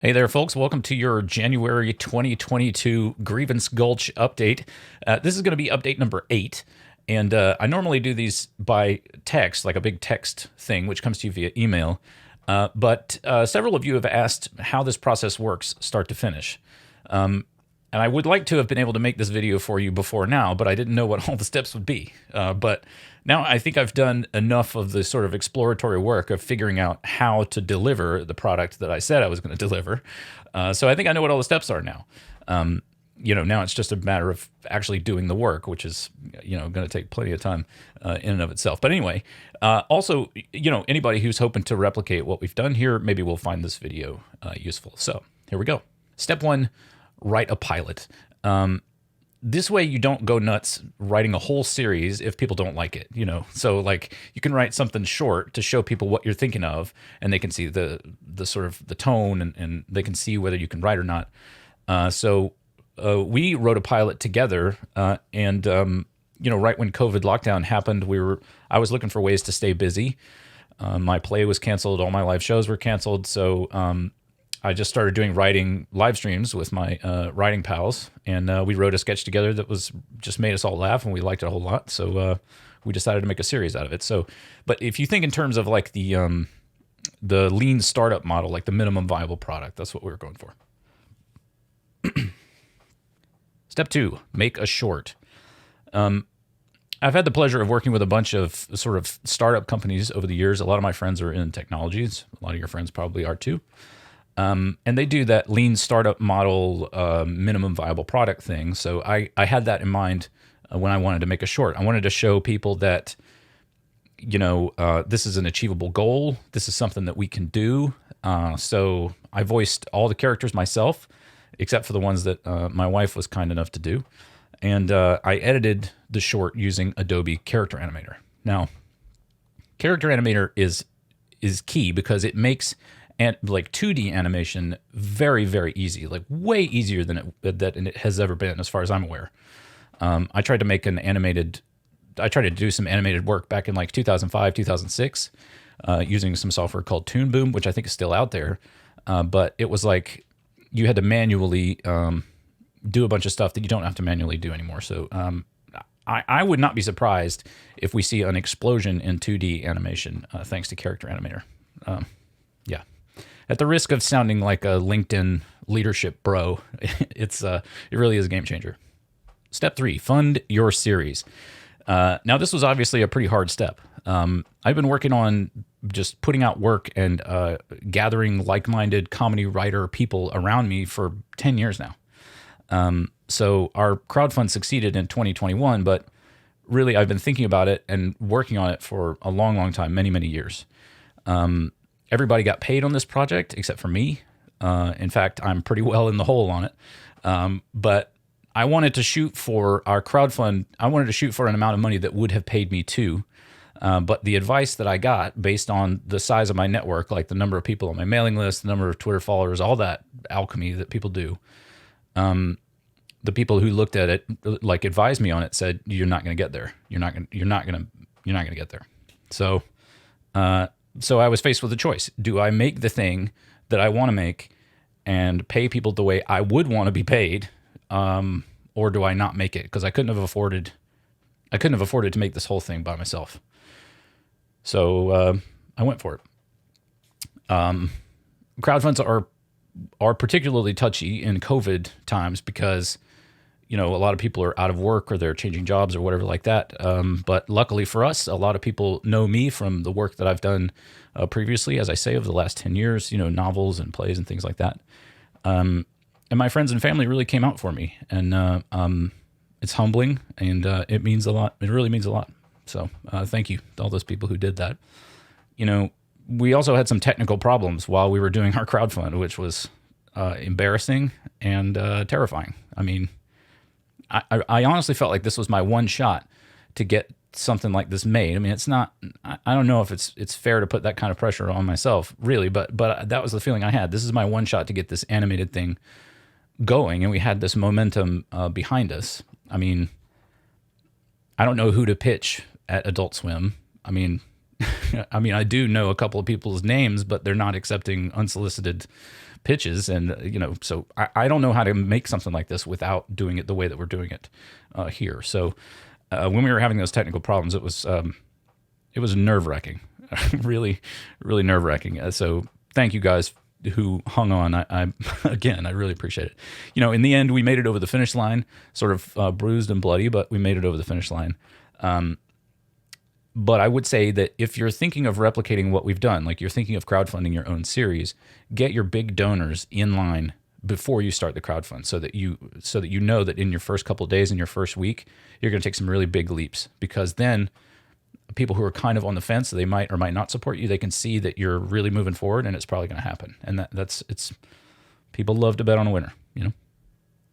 Hey there, folks. Welcome to your January 2022 Grievance Gulch update. This is going to be update number 8. And I normally do these by text, like a big text thing, which comes to you via email. But several of you have asked how this process works start to finish. And I would like to have been able to make this video for you before now, but I didn't know what all the steps would be. But now I think I've done enough of the sort of exploratory work of figuring out how to deliver the product that I said I was going to deliver. So I think I know what all the steps are now. Now it's just a matter of actually doing the work, which is, going to take plenty of time in and of itself. But anyway, also, anybody who's hoping to replicate what we've done here, maybe will find this video useful. So here we go. Step 1. Write a pilot. This way you don't go nuts writing a whole series if people don't like it, So like you can write something short to show people what you're thinking of, and they can see the sort of the tone, and they can see whether you can write or not. So we wrote a pilot together, and right when COVID lockdown happened, I was looking for ways to stay busy. My play was canceled, all my live shows were canceled, so I just started doing writing live streams with my writing pals, and we wrote a sketch together that was just made us all laugh, and we liked it a whole lot. So we decided to make a series out of it. So, but if you think in terms of like the lean startup model, like the minimum viable product, that's what we were going for. Step 2, make a short. I've had the pleasure of working with a bunch of sort of startup companies over the years. A lot of my friends are in technologies. A lot of your friends probably are too. And they do that lean startup model, minimum viable product thing. So I had that in mind when I wanted to make a short. I wanted to show people that, this is an achievable goal. This is something that we can do. So I voiced all the characters myself, except for the ones that my wife was kind enough to do. And I edited the short using Adobe Character Animator. Now, Character Animator is key because it makes like 2D animation very, very easy, like way easier than it has ever been, as far as I'm aware. I tried to do some animated work back in like 2005, 2006, using some software called Toon Boom, which I think is still out there. But it was like you had to manually do a bunch of stuff that you don't have to manually do anymore. So I would not be surprised if we see an explosion in 2D animation thanks to Character Animator. Yeah. At the risk of sounding like a LinkedIn leadership bro, it really is a game changer. Step 3, fund your series. Now, this was obviously a pretty hard step. I've been working on just putting out work and gathering like-minded comedy writer people around me for 10 years now. So our crowdfund succeeded in 2021, but really I've been thinking about it and working on it for a long, long time, many, many years. Everybody got paid on this project except for me. In fact, I'm pretty well in the hole on it. But I wanted to shoot for our crowdfund. I wanted to shoot for an amount of money that would have paid me too. But the advice that I got based on the size of my network, like the number of people on my mailing list, the number of Twitter followers, all that alchemy that people do, the people who looked at it, like advised me on it, said, "You're not going to get there. You're not going to get there." So I was faced with a choice. Do I make the thing that I want to make and pay people the way I would want to be paid, or do I not make it? Because I couldn't have afforded to make this whole thing by myself. So I went for it. Crowdfunds are particularly touchy in COVID times because a lot of people are out of work or they're changing jobs or whatever like that. But luckily for us, a lot of people know me from the work that I've done previously, as I say, over the last 10 years, novels and plays and things like that. And my friends and family really came out for me. And it's humbling, and it means a lot. It really means a lot. So thank you to all those people who did that. We also had some technical problems while we were doing our crowdfund, which was embarrassing and terrifying. I mean, I honestly felt like this was my one shot to get something like this made. I mean, it's not, I don't know if it's fair to put that kind of pressure on myself, really, but that was the feeling I had. This is my one shot to get this animated thing going, and we had this momentum behind us. I mean, I don't know who to pitch at Adult Swim. I mean, I do know a couple of people's names, but they're not accepting unsolicited pitches, and so I don't know how to make something like this without doing it the way that we're doing it here. So when we were having those technical problems, it was nerve-wracking, really, really nerve-wracking. So thank you guys who hung on. Again, I really appreciate it. In the end, we made it over the finish line, sort of bruised and bloody, but we made it over the finish line. But I would say that if you're thinking of replicating what we've done, like you're thinking of crowdfunding your own series, get your big donors in line before you start the crowdfund, so that you know that in your first couple of days, in your first week, you're going to take some really big leaps, because then people who are kind of on the fence, they might or might not support you, they can see that you're really moving forward, and it's probably going to happen. And it's people love to bet on a winner,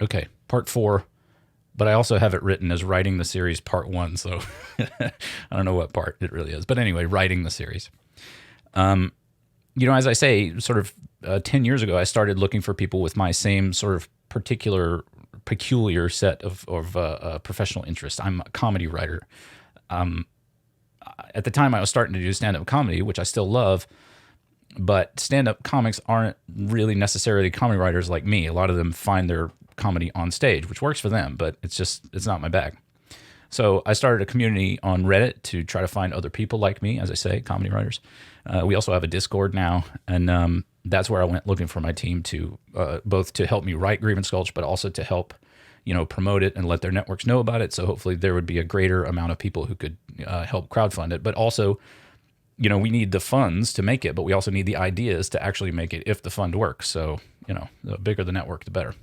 Okay, part 4. But I also have it written as writing the series part 1, so I don't know what part it really is. But anyway, writing the series. As I say, sort of 10 years ago, I started looking for people with my same sort of peculiar set of professional interests. I'm a comedy writer. At the time, I was starting to do stand-up comedy, which I still love, but stand-up comics aren't really necessarily comedy writers like me. A lot of them find their comedy on stage, which works for them, but it's not my bag. So I started a community on Reddit to try to find other people like me, as I say, comedy writers. We also have a Discord now, and that's where I went looking for my team to both to help me write Grievance Gulch, but also to help promote it and let their networks know about it. So hopefully there would be a greater amount of people who could help crowdfund it. But also, we need the funds to make it, but we also need the ideas to actually make it if the fund works. So, the bigger the network, the better.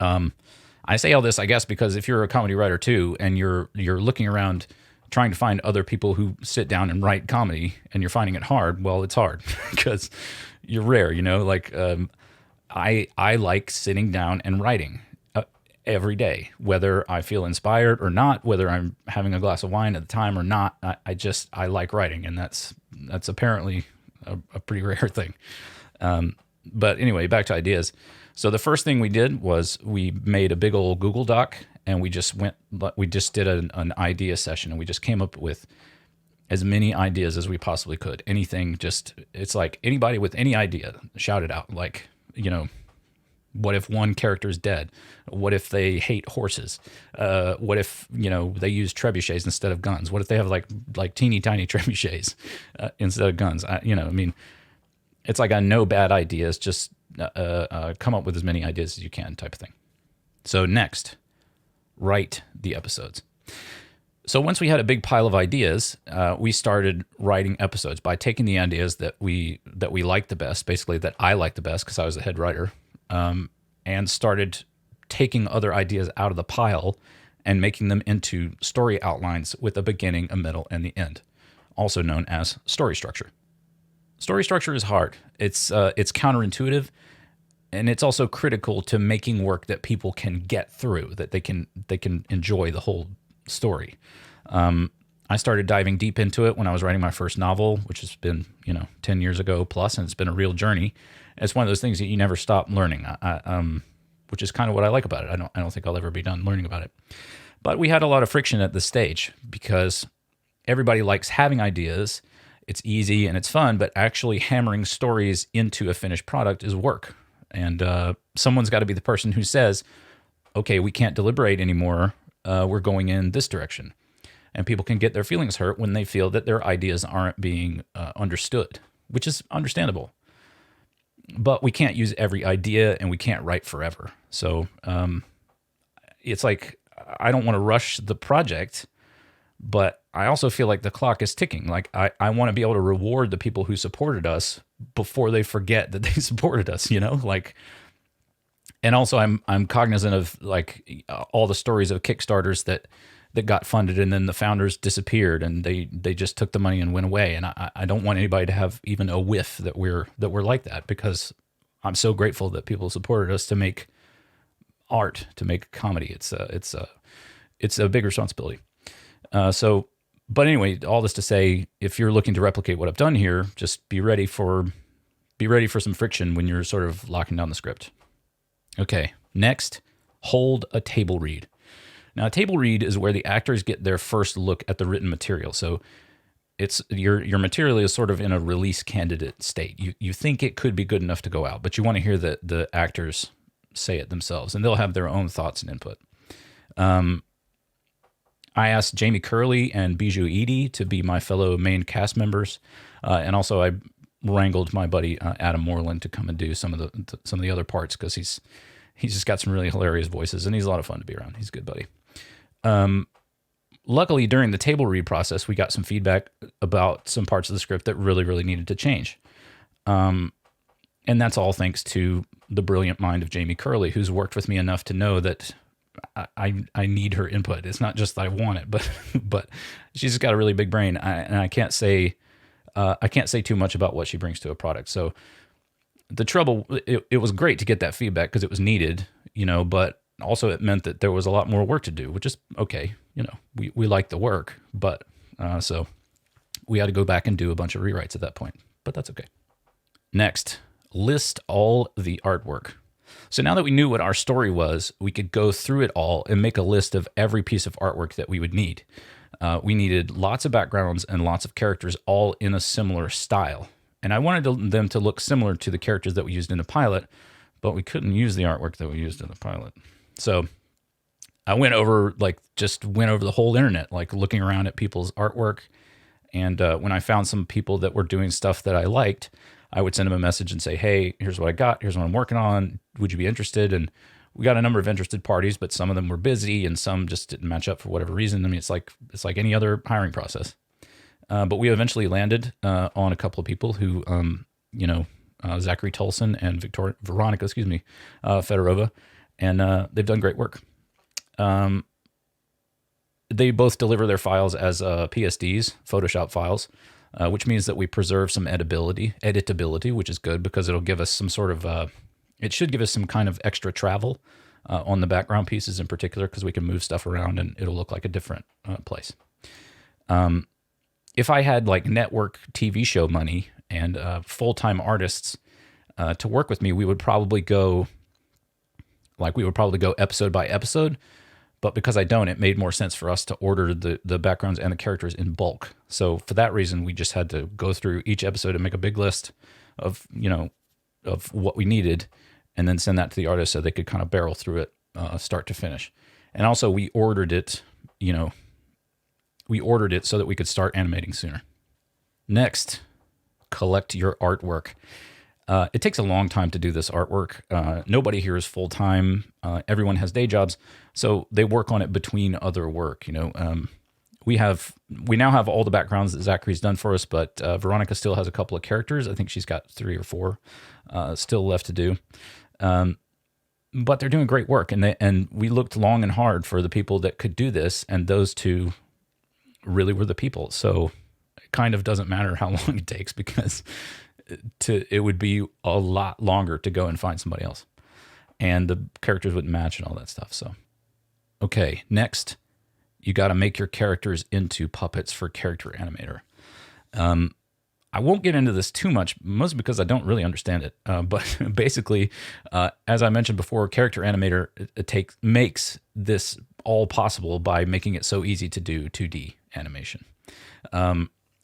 I say all this, I guess, because if you're a comedy writer too, and you're looking around trying to find other people who sit down and write comedy, and you're finding it hard, well, it's hard because you're rare, Like I like sitting down and writing every day, whether I feel inspired or not, whether I'm having a glass of wine at the time or not. I like writing, and that's apparently a pretty rare thing. But anyway, back to ideas. So the first thing we did was we made a big old Google Doc, and we just did an idea session, and we just came up with as many ideas as we possibly could. Anything, it's like anybody with any idea, shout it out. Like, what if one character's dead? What if they hate horses? What if, they use trebuchets instead of guns? What if they have like teeny tiny trebuchets instead of guns? It's like a no bad ideas, just come up with as many ideas as you can type of thing. So next, write the episodes. So once we had a big pile of ideas, we started writing episodes by taking the ideas that we liked the best, basically that I liked the best because I was the head writer, and started taking other ideas out of the pile and making them into story outlines with a beginning, a middle, and the end, also known as story structure. Story structure is hard. It's counterintuitive, and it's also critical to making work that people can get through, that they can enjoy the whole story. I started diving deep into it when I was writing my first novel, which has been 10 years ago plus, and it's been a real journey. It's one of those things that you never stop learning, which is kind of what I like about it. I don't think I'll ever be done learning about it. But we had a lot of friction at this stage because everybody likes having ideas. It's easy and it's fun, but actually hammering stories into a finished product is work. And someone's got to be the person who says, okay, we can't deliberate anymore. We're going in this direction. And people can get their feelings hurt when they feel that their ideas aren't being understood, which is understandable. But we can't use every idea, and we can't write forever. So it's like, I don't want to rush the project, but I also feel like the clock is ticking. Like I want to be able to reward the people who supported us before they forget that they supported us, And also I'm cognizant of all the stories of Kickstarters that got funded and then the founders disappeared and they just took the money and went away. And I don't want anybody to have even a whiff that we're like that, because I'm so grateful that people supported us to make art, to make comedy. It's a big responsibility. But anyway, all this to say, if you're looking to replicate what I've done here, just be ready for some friction when you're sort of locking down the script. Okay, next, hold a table read. Now, a table read is where the actors get their first look at the written material. So it's your material is sort of in a release candidate state. You think it could be good enough to go out, but you want to hear the actors say it themselves, and they'll have their own thoughts and input. I asked Jamie Curley and Bijou Edie to be my fellow main cast members, and also I wrangled my buddy Adam Moreland to come and do some of the other parts, because he's just got some really hilarious voices, and he's a lot of fun to be around. He's a good buddy. Luckily, during the table read process, we got some feedback about some parts of the script that really, really needed to change. And that's all thanks to the brilliant mind of Jamie Curley, who's worked with me enough to know that I need her input. It's not just that I want it, but she's got a really big brain, and I can't say too much about what she brings to a product. So the trouble, it was great to get that feedback because it was needed, but also it meant that there was a lot more work to do, which is okay. We like the work, but so we had to go back and do a bunch of rewrites at that point, but that's okay. Next, list all the artwork. So now that we knew what our story was, we could go through it all and make a list of every piece of artwork that we would need. We needed lots of backgrounds and lots of characters, all in a similar style. And I wanted them to look similar to the characters that we used in the pilot, but we couldn't use the artwork that we used in the pilot. So I went over the whole internet, like looking around at people's artwork. And when I found some people that were doing stuff that I liked, I would send them a message and say, hey, here's what I got. Here's what I'm working on. Would you be interested? And we got a number of interested parties, but some of them were busy and some just didn't match up for whatever reason. I mean, it's like any other hiring process. But we eventually landed on a couple of people who, Zachary Tolson and Veronica Fedorova, and they've done great work. They both deliver their files as PSDs, Photoshop files, which means that we preserve some editability, which is good because it'll give us some sort of, it should give us some kind of extra travel on the background pieces in particular, because we can move stuff around and it'll look like a different place. If I had like network TV show money and full-time artists to work with me, we would probably go episode by episode. But because I don't, it made more sense for us to order the backgrounds and the characters in bulk. So for that reason, we just had to go through each episode and make a big list of what we needed, and then send that to the artist so they could kind of barrel through it start to finish. And also we ordered it so that we could start animating sooner. Next, collect your artwork. It takes a long time to do this artwork. Nobody here is full-time. Everyone has day jobs, so they work on it between other work. We now have all the backgrounds that Zachary's done for us, but Veronica still has a couple of characters. I think she's got 3 or 4 still left to do. But they're doing great work, and we looked long and hard for the people that could do this, and those 2 really were the people. So it kind of doesn't matter how long it takes, because it would be a lot longer to go and find somebody else, and the characters wouldn't match and all that stuff. So, okay, next, you got to make your characters into puppets for Character Animator. I won't get into this too much, mostly because I don't really understand it. But basically, as I mentioned before, Character Animator makes this all possible by making it so easy to do 2D animation.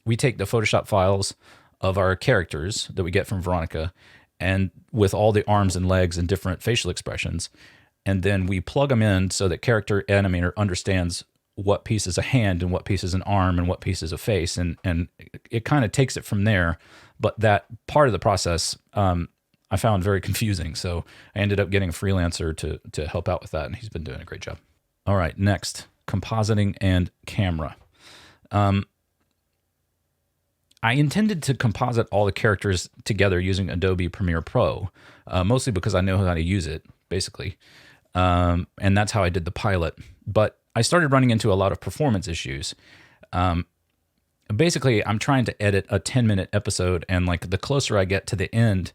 We take the Photoshop files of our characters that we get from Veronica, and with all the arms and legs and different facial expressions, and then we plug them in so that Character Animator understands what piece is a hand and what piece is an arm and what piece is a face, and it kind of takes it from there. But that part of the process I found very confusing, so I ended up getting a freelancer to help out with that, and he's been doing a great job. All right, next, compositing and camera. I intended to composite all the characters together using Adobe Premiere Pro, mostly because I know how to use it, basically. And that's how I did the pilot. But I started running into a lot of performance issues. Basically, I'm trying to edit a 10-minute episode, and like the closer I get to the end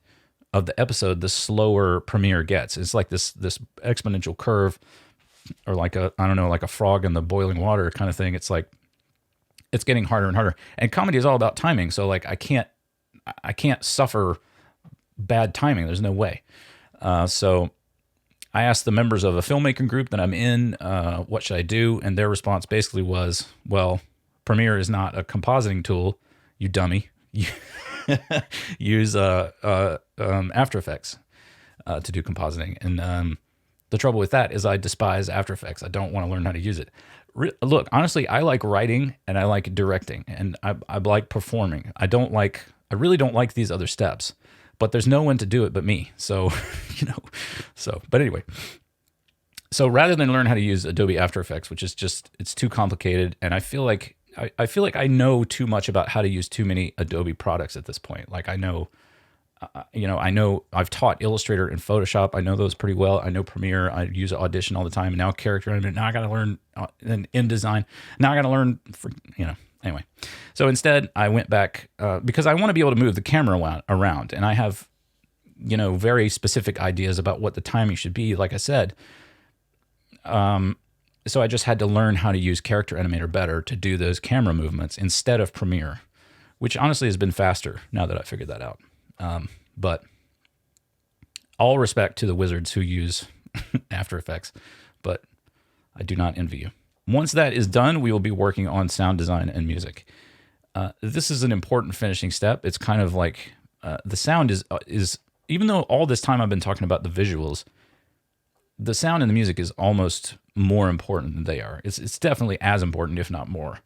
of the episode, the slower Premiere gets. It's like this exponential curve, or like a frog in the boiling water kind of thing. It's like, it's getting harder and harder. And comedy is all about timing. So like I can't suffer bad timing. There's no way. So I asked the members of a filmmaking group that I'm in, what should I do? And their response basically was, well, Premiere is not a compositing tool, you dummy. You use After Effects to do compositing. And the trouble with that is I despise After Effects. I don't want to learn how to use it. Look, honestly, I like writing and I like directing and I like performing. I really don't like these other steps, but there's no one to do it but me. So, but anyway. So rather than learn how to use Adobe After Effects, which is it's too complicated, and I feel like I know too much about how to use too many Adobe products at this point. Like I know I've taught Illustrator and Photoshop. I know those pretty well. I know Premiere. I use Audition all the time. Now character animation. Now I got to learn InDesign. Now I got to learn anyway. So instead I went back because I want to be able to move the camera around, and I have very specific ideas about what the timing should be. Like I said. So I just had to learn how to use Character Animator better to do those camera movements instead of Premiere, which honestly has been faster now that I figured that out. But all respect to the wizards who use After Effects, but I do not envy you. Once that is done, we will be working on sound design and music. This is an important finishing step. It's kind of like the sound is even though all this time I've been talking about the visuals, the sound and the music is almost more important than they are. It's definitely as important, if not more.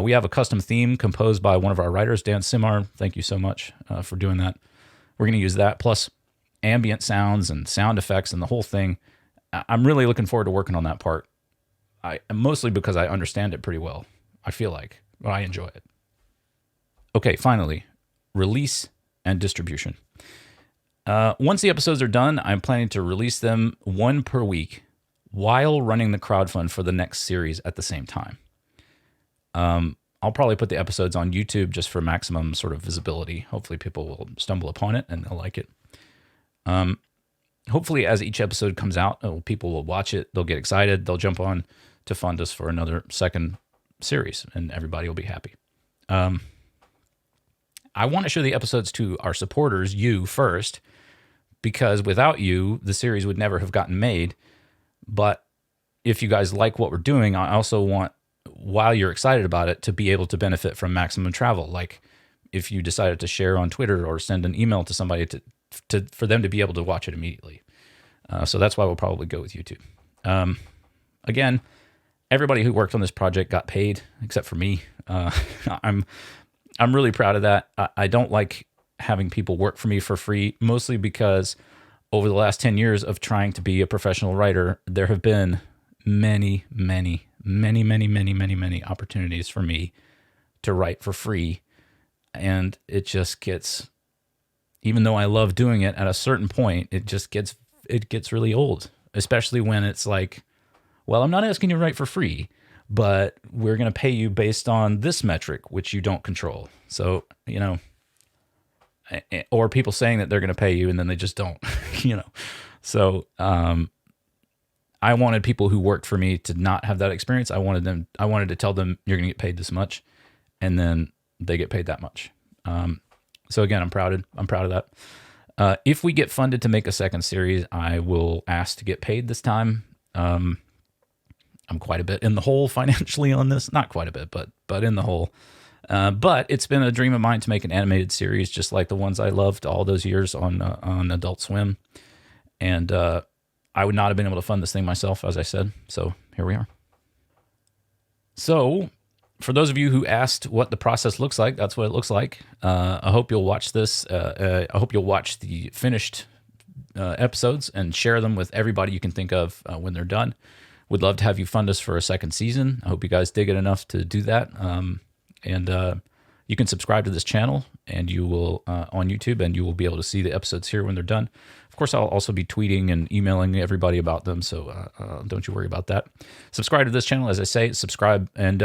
We have a custom theme composed by one of our writers, Dan Simar. Thank you so much for doing that. We're going to use that, plus ambient sounds and sound effects and the whole thing. I'm really looking forward to working on that part. Mostly because I understand it pretty well, I feel like. But I enjoy it. Okay, finally, release and distribution. Once the episodes are done, I'm planning to release them one per week while running the crowdfund for the next series at the same time. I'll probably put the episodes on YouTube just for maximum sort of visibility. Hopefully people will stumble upon it and they'll like it. Hopefully as each episode comes out, people will watch it. They'll get excited. They'll jump on to fund us for another second series and everybody will be happy. I want to show the episodes to our supporters, you first, because without you, the series would never have gotten made. But if you guys like what we're doing, I also want, while you're excited about it, to be able to benefit from maximum travel. Like if you decided to share on Twitter or send an email to somebody for them to be able to watch it immediately. So that's why we'll probably go with YouTube. Again, everybody who worked on this project got paid except for me. I'm really proud of that. I don't like having people work for me for free, mostly because over the last 10 years of trying to be a professional writer, there have been many opportunities for me to write for free. And it just gets, even though I love doing it, at a certain point, it gets really old, especially when it's like, well, I'm not asking you to write for free, but we're going to pay you based on this metric, which you don't control. So, or people saying that they're going to pay you and then they just don't, So, I wanted people who worked for me to not have that experience. I wanted to tell them you're going to get paid this much, and then they get paid that much. So again, I'm proud of that. If we get funded to make a second series, I will ask to get paid this time. I'm quite a bit in the hole financially on this. Not quite a bit, but in the hole. But it's been a dream of mine to make an animated series just like the ones I loved all those years on Adult Swim. And I would not have been able to fund this thing myself, as I said. So here we are. So for those of you who asked what the process looks like, that's what it looks like. I hope you'll watch this. I hope you'll watch the finished episodes and share them with everybody you can think of when they're done. Would love to have you fund us for a second season. I hope you guys dig it enough to do that. And you can subscribe to this channel and you will on YouTube, and you will be able to see the episodes here when they're done. Of course, I'll also be tweeting and emailing everybody about them, so don't you worry about that. Subscribe to this channel, as I say. Subscribe and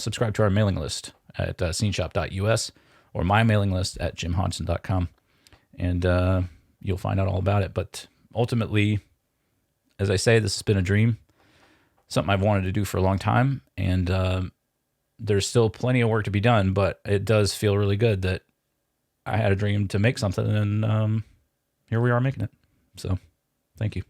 subscribe to our mailing list at sceneshop.us or my mailing list at jimhodgson.com, and you'll find out all about it. But ultimately, as I say, this has been a dream, something I've wanted to do for a long time, and there's still plenty of work to be done, but it does feel really good that I had a dream to make something, and here we are making it. So thank you.